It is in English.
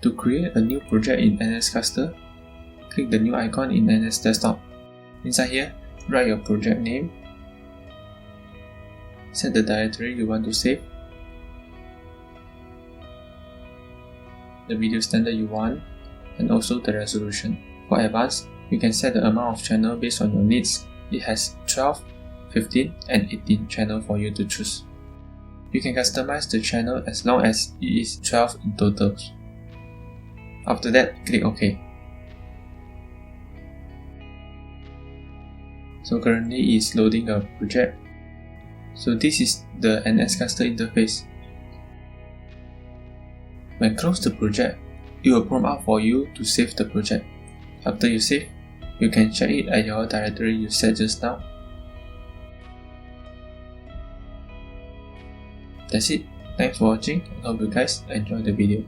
To create a new project in NSCaster, click the new icon in NS Desktop. Inside here, write your project name, set the directory you want to save, the video standard you want, and also the resolution. For advanced, you can set the amount of channel based on your needs. It has 12, 15, and 18 channel for you to choose. You can customize the channel as long as it is 12 in total. After that, click OK. So currently it is loading a project. So this is the NSCaster interface. When close the project, it will prompt out for you to save the project. After you save, you can check it at your directory you set just now. That's it. Thanks for watching and hope you guys enjoyed the video.